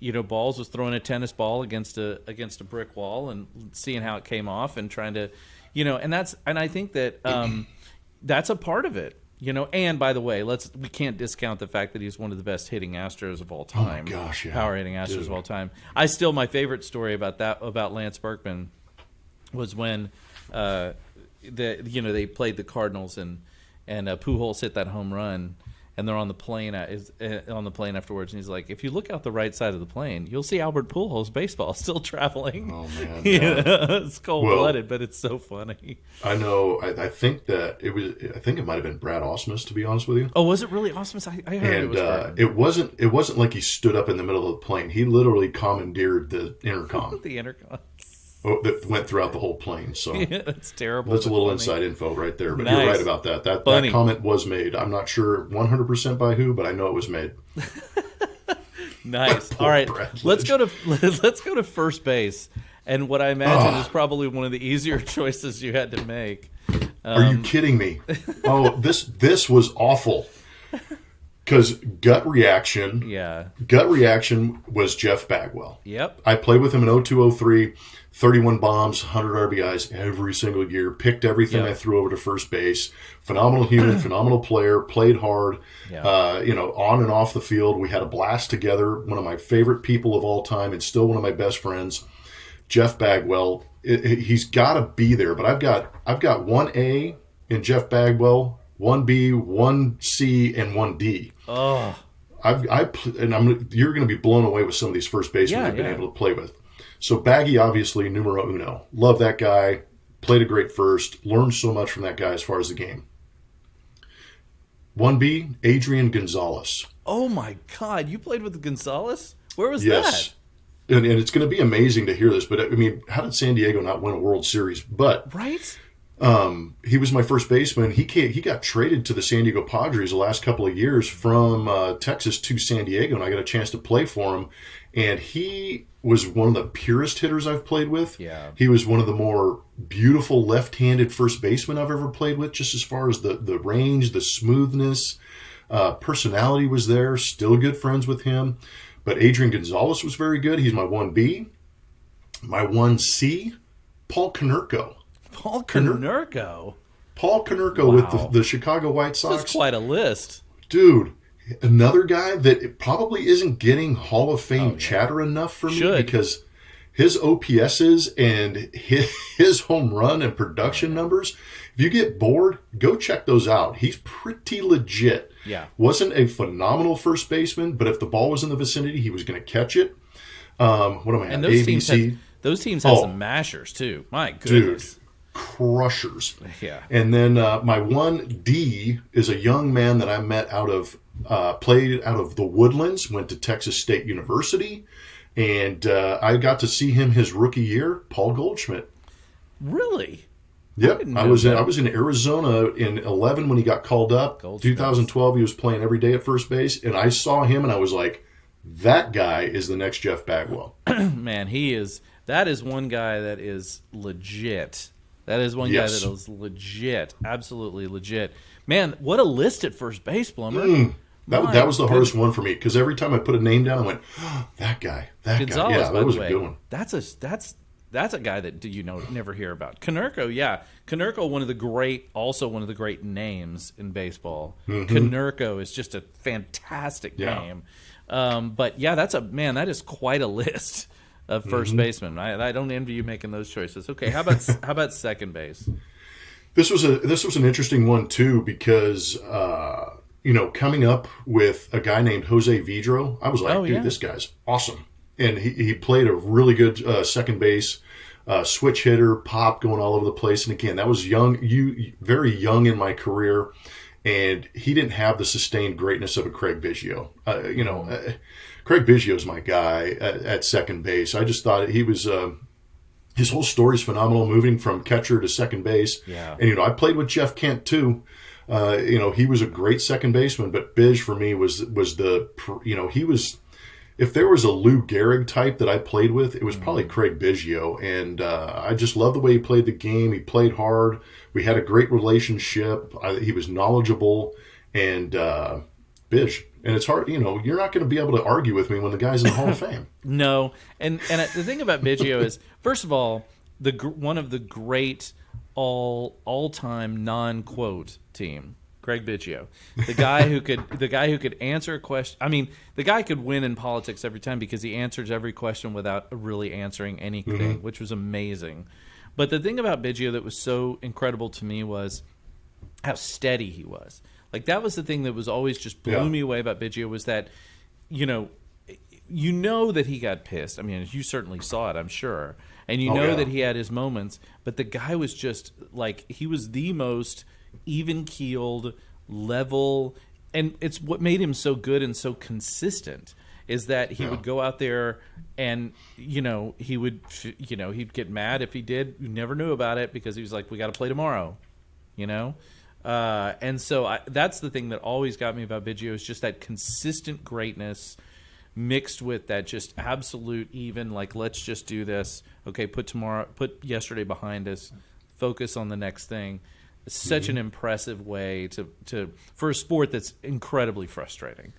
B: balls, was throwing a tennis ball against a brick wall and seeing how it came off and trying to, and I think that that's a part of it. And by the way, we can't discount the fact that he's one of the best hitting Astros of all time.
C: Oh my gosh, yeah.
B: Power hitting Astros of all time. My favorite story about Lance Berkman was when they played the Cardinals and Pujols hit that home run, and they're on the plane afterwards, and he's like, if you look out the right side of the plane, you'll see Albert Pujols' baseball still traveling.
C: Oh man,
B: it's cold-blooded, but it's so funny.
C: I know. I think that it was. I think it might have been Brad Ausmus, to be honest with you.
B: Oh, was it really Ausmus? I heard it was.
C: It wasn't like he stood up in the middle of the plane. He literally commandeered the intercom.
B: The intercom.
C: That went throughout the whole plane. So
B: yeah, that's terrible.
C: That's a little inside info right there. But nice. You're right about that. That comment was made. I'm not sure 100% by who, but I know it was made.
B: Nice. All right, let's go to first base, and what I imagine is probably one of the easier choices you had to make.
C: Are you kidding me? Oh, this was awful. Because gut reaction was Jeff Bagwell.
B: Yep.
C: I played with him in 02-03, 31 bombs, 100 RBIs every single year, picked everything I threw over to first base. Phenomenal human, phenomenal player, played hard, on and off the field. We had a blast together, one of my favorite people of all time and still one of my best friends, Jeff Bagwell. He's got to be there, but I've got 1A in Jeff Bagwell, 1B, 1C, and 1D.
B: Oh,
C: you're going to be blown away with some of these first basemen I've been able to play with. So Baggy, obviously, numero uno. Love that guy. played a great first, learned so much from that guy as far as the game. 1B, Adrian Gonzalez.
B: Oh my God, you played with Gonzalez? Where was
C: Yes. And it's going to be amazing to hear this, but I mean, how did San Diego not win a World Series? But
B: right?
C: He was my first baseman. He got traded to the San Diego Padres the last couple of years from Texas to San Diego, and I got a chance to play for him. And he was one of the purest hitters I've played with.
B: Yeah.
C: He was one of the more beautiful left-handed first basemen I've ever played with, just as far as the range, the smoothness, personality was there. Still good friends with him. But Adrian Gonzalez was very good. He's my 1B. My 1C, Paul Konerko.
B: Paul Konerko?
C: Paul Konerko with the Chicago White Sox.
B: That's quite a list.
C: Dude, another guy that probably isn't getting Hall of Fame chatter enough for me because his OPSs and his home run and production numbers, if you get bored, go check those out. He's pretty legit.
B: Yeah.
C: Wasn't a phenomenal first baseman, but if the ball was in the vicinity, he was going to catch it. What am I at?
B: And those teams had some mashers too. My goodness.
C: Dude, crushers.
B: Yeah.
C: And then my 1D is a young man that I met played out of the Woodlands, went to Texas State University, and I got to see him his rookie year, Paul Goldschmidt.
B: Really?
C: Yep. I was in Arizona in 2011 when he got called up. 2012 he was playing every day at first base, and I saw him and I was like, that guy is the next Jeff Bagwell.
B: Man, that is one guy that is legit. That is one guy that is legit. Absolutely legit. Man, what a list at first base, Blummer.
C: That was the hardest one for me because every time I put a name down, I went, oh, that guy.
B: Gonzalez,
C: yeah, that was a good one.
B: That's a guy that never hear about. Konerko, yeah. Konerko, one of the great names in baseball. Mm-hmm. Konerko is just a fantastic name. But yeah, that is quite a list of first basemen. I don't envy you making those choices. Okay, how about second base?
C: This was an interesting one too because coming up with a guy named Jose Vidro, I was like, this guy's awesome. And he played a really good second base, switch hitter, pop going all over the place. And again, that was very young in my career, and he didn't have the sustained greatness of a Craig Biggio. Craig Biggio's my guy at second base. I just thought he was. His whole story is phenomenal, moving from catcher to second base.
B: Yeah.
C: And I played with Jeff Kent too. He was a great second baseman, but Bige for me was he was. If there was a Lou Gehrig type that I played with, it was probably Craig Biggio. And I just love the way he played the game. He played hard. We had a great relationship. He was knowledgeable. And Bige. And it's hard, you're not going to be able to argue with me when the guy's in the Hall of Fame.
B: No. And the thing about Biggio is, first of all, one of the great all-time non-quote team. Craig Biggio, the guy who could answer a question. I mean, the guy could win in politics every time because he answers every question without really answering anything, which was amazing. But the thing about Biggio that was so incredible to me was how steady he was. Like that was the thing that was always just blew me away about Biggio was that, that he got pissed. I mean, you certainly saw it, I'm sure, and that he had his moments. But the guy was just like he was the most even-keeled, level, and it's what made him so good and so consistent is that he would go out there and he'd get mad if he did. You never knew about it because he was like, we got to play tomorrow, and so that's the thing that always got me about Biggio is just that consistent greatness mixed with that just absolute even, like, let's just do this. Okay, put yesterday behind us, focus on the next thing. Such an impressive way to for a sport that's incredibly frustrating.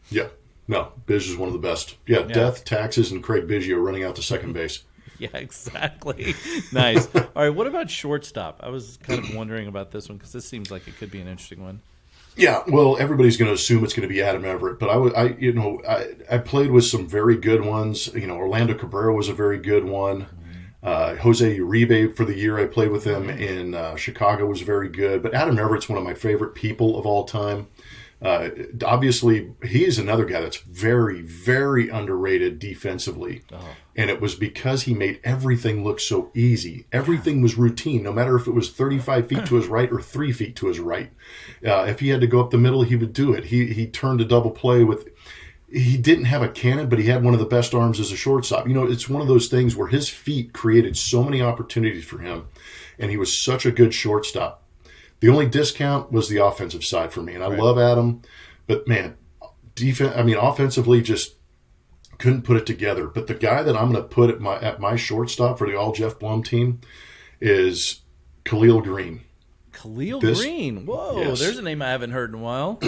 C: Yeah. No, Biz is one of the best. Yeah, Death, Taxes, and Craig Biggio running out to second base.
B: Yeah, exactly. Nice. All right, what about shortstop? I was kind of wondering about this one because this seems like it could be an interesting one.
C: Yeah, well, everybody's going to assume it's going to be Adam Everett, but I played with some very good ones. Orlando Cabrera was a very good one. Jose Uribe for the year I played with him in Chicago was very good. But Adam Everett's one of my favorite people of all time. Obviously, he's another guy that's very, very underrated defensively. And it was because he made everything look so easy. Everything was routine, no matter if it was 35 feet to his right or 3 feet to his right. If he had to go up the middle, he would do it. He turned a double play with... He didn't have a cannon, but he had one of the best arms as a shortstop. It's one of those things where his feet created so many opportunities for him, and he was such a good shortstop. The only discount was the offensive side for me, and I love Adam, but man, offensively just couldn't put it together. But the guy that I'm going to put at my shortstop for the all Geoff Blum team is Khalil Green.
B: Green, whoa! Yes. There's a name I haven't heard in a while.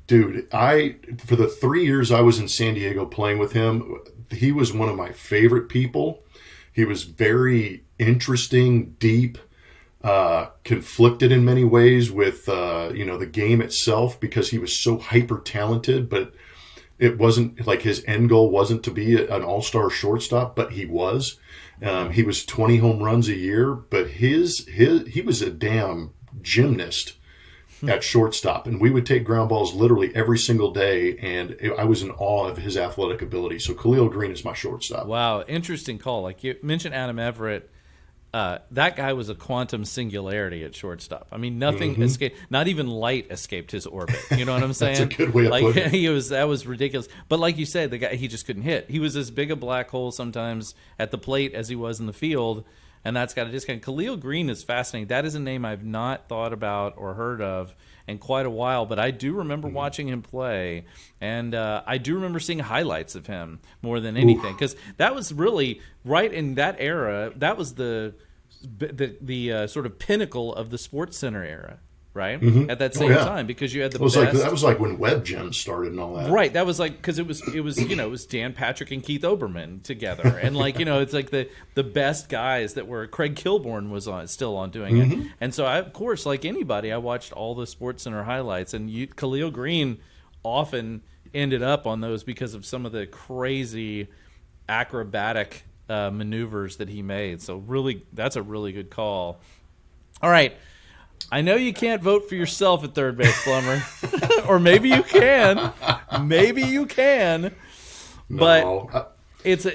C: Dude, for the 3 years I was in San Diego playing with him, he was one of my favorite people. He was very interesting, deep. Conflicted in many ways with the game itself because he was so hyper talented, but it wasn't like his end goal wasn't to be an all-star shortstop, but he was. He was 20 home runs a year, but he was a damn gymnast at shortstop, and we would take ground balls literally every single day, and I was in awe of his athletic ability. So Khalil Green is my shortstop.
B: Wow, interesting call. Like you mentioned Adam Everett. That guy was a quantum singularity at shortstop. I mean, nothing escaped. Not even light escaped his orbit. You know what I'm saying?
C: That's a good way of putting it.
B: That was ridiculous. But like you said, the guy, he just couldn't hit. He was as big a black hole sometimes at the plate as he was in the field, and that's got a discount. Khalil Green is fascinating. That is a name I've not thought about or heard of in quite a while, but I do remember watching him play, and I do remember seeing highlights of him more than anything, because that was really right in that era. That was the sort of pinnacle of the Sports Center era, right? At that same time, because you had the best.
C: That was like when Web Gems started and all that.
B: Right, that was like, because it was Dan Patrick and Keith Olbermann together, and it's like the best guys that were. Craig Kilborn was still on doing it, and so of course, like anybody, I watched all the Sports Center highlights, and Khalil Green often ended up on those because of some of the crazy acrobatic maneuvers that he made. So really, that's a really good call. All right. I know you can't vote for yourself at third base, Blummer. Or maybe you can. Maybe you can.
C: No.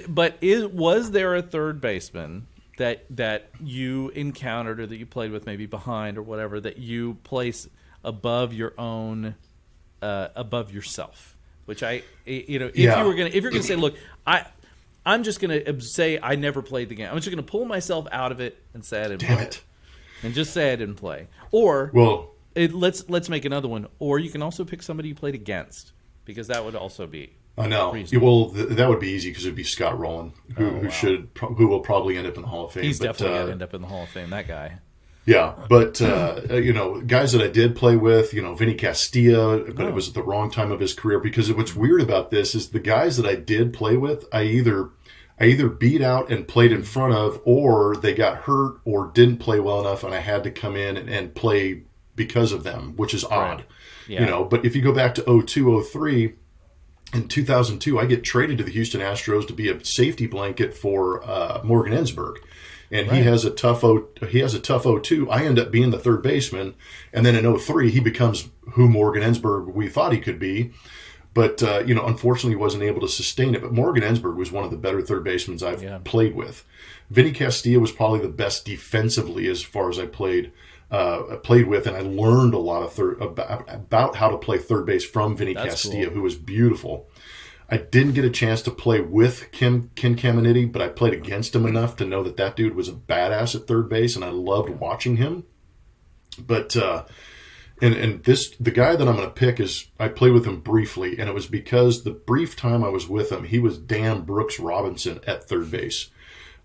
B: But was there a third baseman that you encountered or that you played with, maybe behind or whatever, that you place above your own, above yourself? Which if you're gonna say, look, I'm just gonna say I never played the game. I'm just gonna pull myself out of it and say I didn't play it. And just say I didn't play. Or let's make another one. Or you can also pick somebody you played against, because that would also be.
C: I know. Well, that would be easy because it would be Scott Rowland, who will probably end up in the Hall of Fame.
B: He's definitely going to end up in the Hall of Fame. That guy.
C: Yeah, but guys that I did play with, Vinny Castilla, but it was at the wrong time of his career. Because what's weird about this is the guys that I did play with, I either beat out and played in front of, or they got hurt or didn't play well enough, and I had to come in and play because of them, which is odd. Yeah. But if you go back to 2002, 2003, in 2002, I get traded to the Houston Astros to be a safety blanket for Morgan Ensberg. And he has a tough 02. I end up being the third baseman, and then in 03, he becomes who Morgan Ensberg we thought he could be. But, unfortunately, he wasn't able to sustain it. But Morgan Ensberg was one of the better third basemen I've played with. Vinny Castilla was probably the best defensively as far as I played with, and I learned a lot of about how to play third base from Vinny Castilla, who was beautiful. I didn't get a chance to play with Ken Caminiti, but I played against him enough to know that dude was a badass at third base, and I loved watching him. But the guy that I'm going to pick I played with him briefly, and it was because the brief time I was with him, he was Dan Brooks Robinson at third base.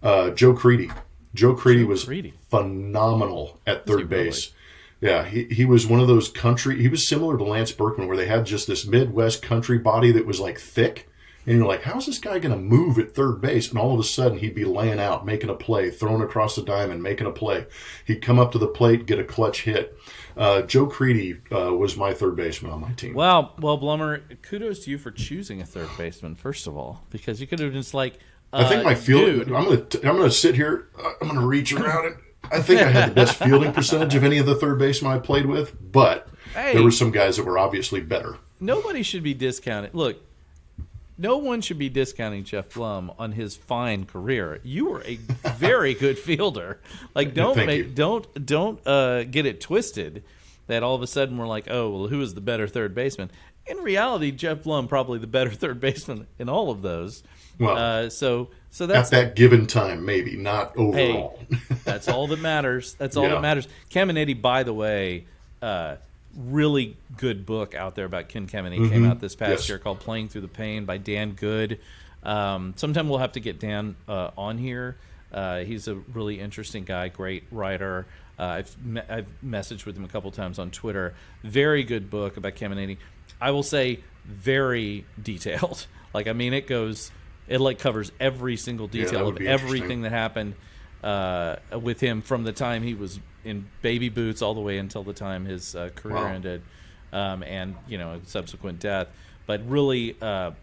C: Joe Creedy. Joe Creedy was phenomenal at third base. Yeah, he was one of those he was similar to Lance Berkman, where they had just this Midwest country body that was like thick. And you're like, how's this guy going to move at third base? And all of a sudden, he'd be laying out, making a play, throwing across the diamond, making a play. He'd come up to the plate, get a clutch hit. Joe Creedy was my third baseman on my team.
B: Wow. Well, Blummer, kudos to you for choosing a third baseman, first of all, because you could have just
C: I think my fielding. I'm gonna sit here. I'm gonna reach around it. I think I had the best fielding percentage of any of the third basemen I played with, but
B: Hey.
C: there were some guys that were obviously better.
B: Nobody should be discounted. Look, no one should be discounting Geoff Blum on his fine career. You were a very good fielder. Like, don't get it twisted that all of a sudden we're like, oh, well, who is the better third baseman? In reality, Geoff Blum probably the better third baseman in all of those.
C: Well,
B: so that's
C: at that given time, maybe not overall.
B: Hey, that's all that matters. That's all that matters. Caminiti, by the way, really good book out there about Ken Caminiti. Came out this past year called "Playing Through the Pain" by Dan Good. Sometime we'll have to get Dan on here. He's a really interesting guy, great writer. I've messaged with him a couple times on Twitter. Very good book about Caminiti. I will say very detailed. Like, I mean, it covers every single detail of everything that happened with him from the time he was in baby boots all the way until the time his career ended, and subsequent death. But really,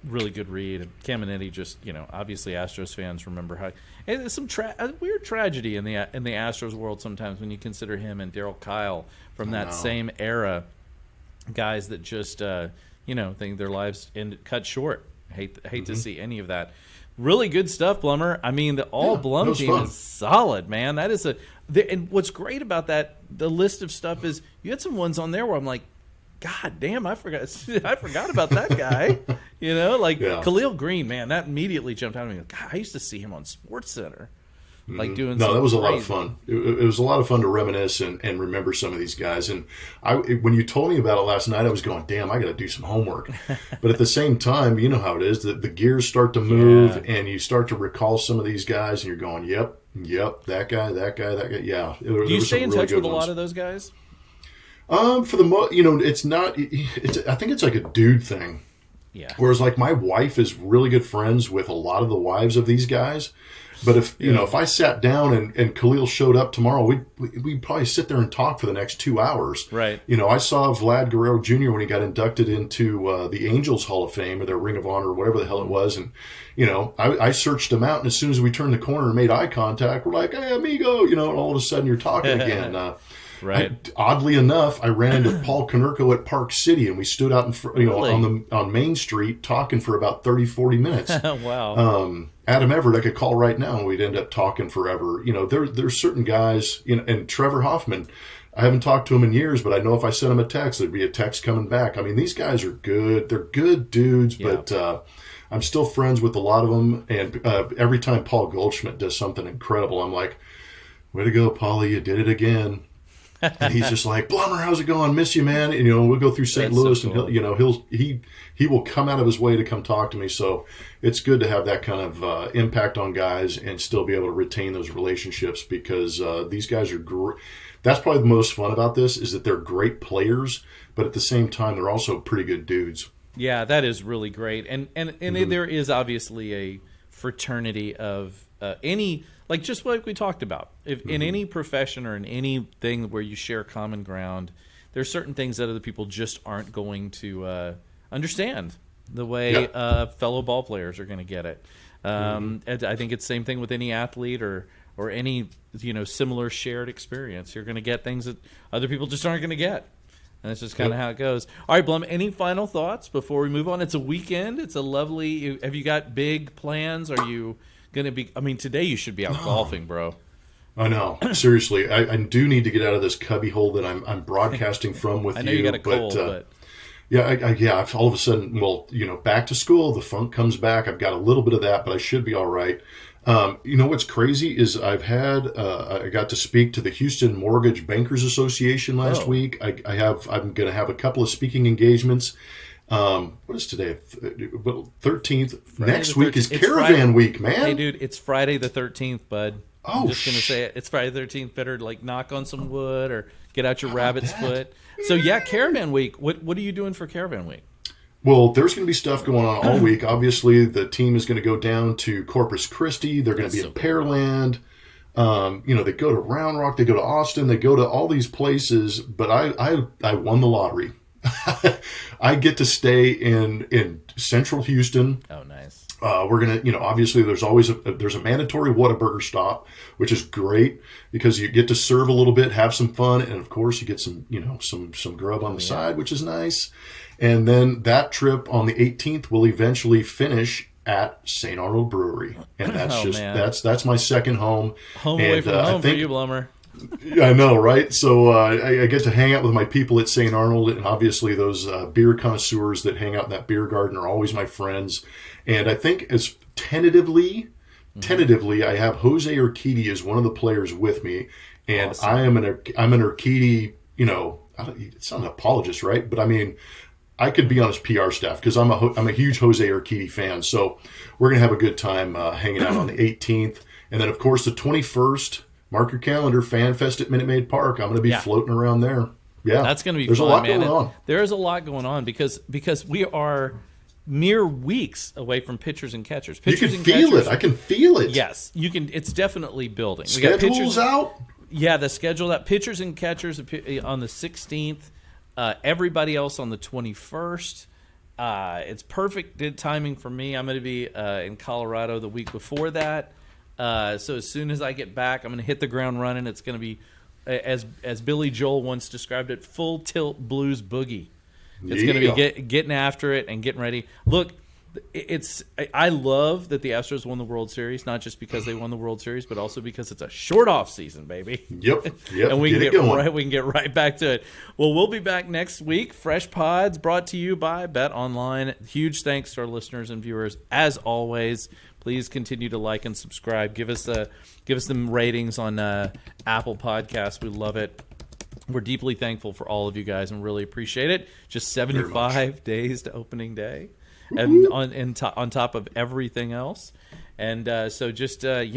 B: really good read. Caminiti, just obviously Astros fans remember how. And there's some a weird tragedy in the Astros world sometimes when you consider him and Darryl Kyle from that same era. Guys that just think their lives cut short. Hate to see any of that. Really good stuff, Blummer. I mean, the All-Blum team is solid, man. That is and what's great about that, the list of stuff is you had some ones on there where I'm like, God damn, I forgot about that guy. Khalil Green, man, that immediately jumped out at me. God, I used to see him on SportsCenter. Like doing
C: that was a lot of fun. It was a lot of fun to reminisce and remember some of these guys. And when you told me about it last night, I was going, damn, I got to do some homework. But at the same time, you know how it is. The gears start to move, and you start to recall some of these guys, and you're going, yep, that guy. Yeah.
B: Do you stay in touch with a lot of those guys?
C: For the most, it's not. I think it's like a dude thing.
B: Yeah.
C: Whereas, like, my wife is really good friends with a lot of the wives of these guys. But if I sat down and Khalil showed up tomorrow, we'd probably sit there and talk for the next 2 hours.
B: Right.
C: I saw Vlad Guerrero Jr. when he got inducted into the Angels Hall of Fame or their Ring of Honor or whatever the hell it was. And, I searched him out. And as soon as we turned the corner and made eye contact, we're like, hey, amigo, and all of a sudden you're talking again.
B: Right.
C: Oddly enough, I ran into Paul Konerko at Park City, and we stood out in front, on Main Street talking for about 30, 40 minutes.
B: Wow.
C: Adam Everett, I could call right now, and we'd end up talking forever. There's certain guys, and Trevor Hoffman, I haven't talked to him in years, but I know if I sent him a text, there'd be a text coming back. I mean, these guys are good. They're good dudes, but I'm still friends with a lot of them. And every time Paul Goldschmidt does something incredible, I'm like, way to go, Paulie, you did it again. And he's just like, Blummer, how's it going? Miss you, man. And, we'll go through St. Louis, so cool. And he will come out of his way to come talk to me. So it's good to have that kind of impact on guys and still be able to retain those relationships because these guys are great. That's probably the most fun about this is that they're great players, but at the same time, they're also pretty good dudes.
B: Yeah, that is really great. And there is obviously a fraternity of any – like just like we talked about, if in any profession or in anything where you share common ground, there's certain things that other people just aren't going to understand the way fellow ball players are going to get it. And I think it's the same thing with any athlete or any similar shared experience. You're going to get things that other people just aren't going to get. And that's just kind of how it goes. All right, Blum, any final thoughts before we move on? It's a weekend. It's a lovely – have you got big plans? Are you – going to be? I mean, today you should be out golfing, bro.
C: I know. Seriously, I do need to get out of this cubby hole that I'm broadcasting from with you.
B: I know you got a cold, but
C: yeah, all of a sudden, back to school, the funk comes back. I've got a little bit of that, but I should be all right. What's crazy is I got to speak to the Houston Mortgage Bankers Association last week. I'm going to have a couple of speaking engagements. What is today? 13th. Next week is Caravan Week, man.
B: Hey, dude, it's Friday the 13th, bud.
C: Oh,
B: I'm just going to say it. It's Friday the 13th. Better knock on some wood or get out your rabbit's foot. So, Caravan Week. What are you doing for Caravan Week?
C: Well, there's going to be stuff going on all week. Obviously, the team is going to go down to Corpus Christi. They're going to be in Pearland. They go to Round Rock. They go to Austin. They go to all these places. But I won the lottery. I get to stay in central Houston.
B: Oh, nice.
C: We're going to, obviously there's always there's a mandatory Whataburger stop, which is great because you get to serve a little bit, have some fun. And of course you get some, some grub on the side, which is nice. And then that trip on the 18th will eventually finish at St. Arnold Brewery. And that's that's my second home.
B: Home away from home for you, Blummer.
C: I know, right? So I get to hang out with my people at St. Arnold, and obviously those beer connoisseurs that hang out in that beer garden are always my friends. And I think as tentatively, I have Jose Urquidy as one of the players with me, and awesome. I'm an Urquidy. It's not an apologist, right? But I mean, I could be on his PR staff because I'm a huge Jose Urquidy fan. So we're gonna have a good time hanging out on the 18th, and then of course the 21st. Mark your calendar, Fan Fest at Minute Maid Park. I'm going to be floating around there. Yeah,
B: that's going to be
C: There's
B: fun,
C: a lot
B: man.
C: going on.
B: There is a lot going on because we are mere weeks away from pitchers and catchers. Pitchers
C: you can feel it. I can feel it.
B: Yes, you can. It's definitely building.
C: Schedule's
B: we got pitchers
C: out.
B: Yeah, the schedule out. Pitchers and catchers on the 16th. Everybody else on the 21st. It's perfect timing for me. I'm going to be in Colorado the week before that. So as soon as I get back, I'm going to hit the ground running. It's going to be, as Billy Joel once described it, full tilt blues boogie. It's going to be getting after it and getting ready. Look, I love that the Astros won the World Series, not just because they won the World Series, but also because it's a short off season, baby.
C: Yep.
B: And we can get right back to it. Well, we'll be back next week. Fresh Pods brought to you by Bet Online. Huge thanks to our listeners and viewers as always. Please continue to like and subscribe. Give us some ratings on Apple Podcasts. We love it. We're deeply thankful for all of you guys and really appreciate it. Just 75 days to opening day, and on top of everything else. And so just we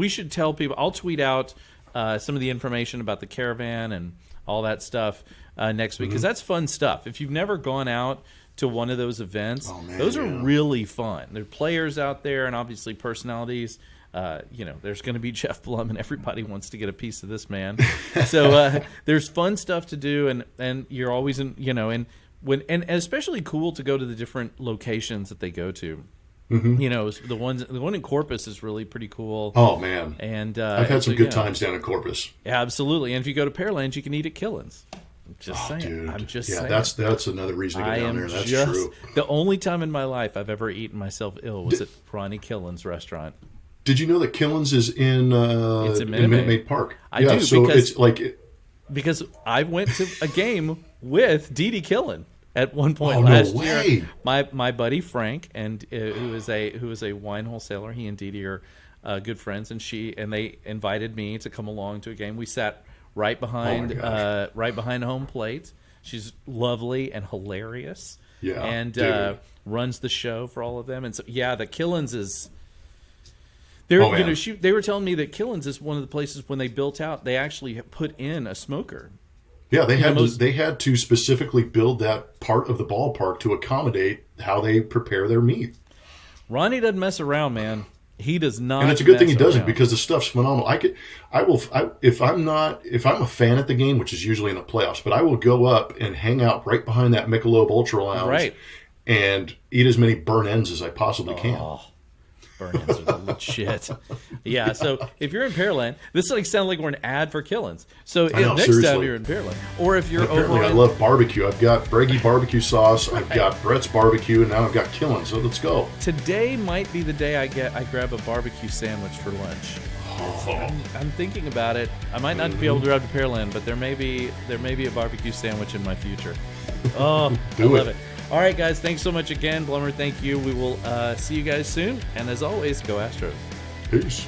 B: should tell people. I'll tweet out some of the information about the caravan and all that stuff next week because that's fun stuff. If you've never gone out to one of those events, those are really fun. There are players out there and obviously personalities. There's going to be Geoff Blum, and everybody wants to get a piece of this man. So there's fun stuff to do, and you're always and especially cool to go to the different locations that they go to. Mm-hmm. The one in Corpus is really pretty cool.
C: Oh man,
B: and
C: I've had some good times down in Corpus.
B: Yeah, absolutely. And if you go to Pearland, you can eat at Killen's. I'm just saying.
C: Dude.
B: I'm just saying.
C: That's another reason to go down there. That's true.
B: The only time in my life I've ever eaten myself ill was at Ronnie Killen's restaurant.
C: Did you know that Killen's is in Minute Maid Park?
B: I do, so because I went to a game with Dee Killen at one point last year. My buddy Frank, and who is a wine wholesaler, he and Dee are good friends, and they invited me to come along to a game. We sat right behind home plate. She's lovely and hilarious. Yeah, and runs the show for all of them. And so the Killen's is. They were telling me that Killen's is one of the places when they built out, they actually put in a smoker.
C: Yeah, they had to specifically build that part of the ballpark to accommodate how they prepare their meat.
B: Ronnie doesn't mess around, man. He does not.
C: And it's a good thing he doesn't because the stuff's phenomenal. If I'm a fan at the game, which is usually in the playoffs, but I will go up and hang out right behind that Michelob Ultra Lounge and eat as many burn ends as I possibly can.
B: Burn ends are the legit. Yeah, so if you're in Pearland, this sounds like we're an ad for Killen's. So next time you're in Pearland, or if you're
C: apparently I love barbecue. I've got Breggy barbecue sauce. I've got Brett's barbecue, and now I've got Killen's. So let's go. Today might be the day I grab a barbecue sandwich for lunch. Oh. I'm thinking about it. I might not be able to drive to Pearland, but there may be a barbecue sandwich in my future. Oh, I love it. All right, guys, thanks so much again. Blummer, thank you. We will see you guys soon. And as always, go Astros. Peace.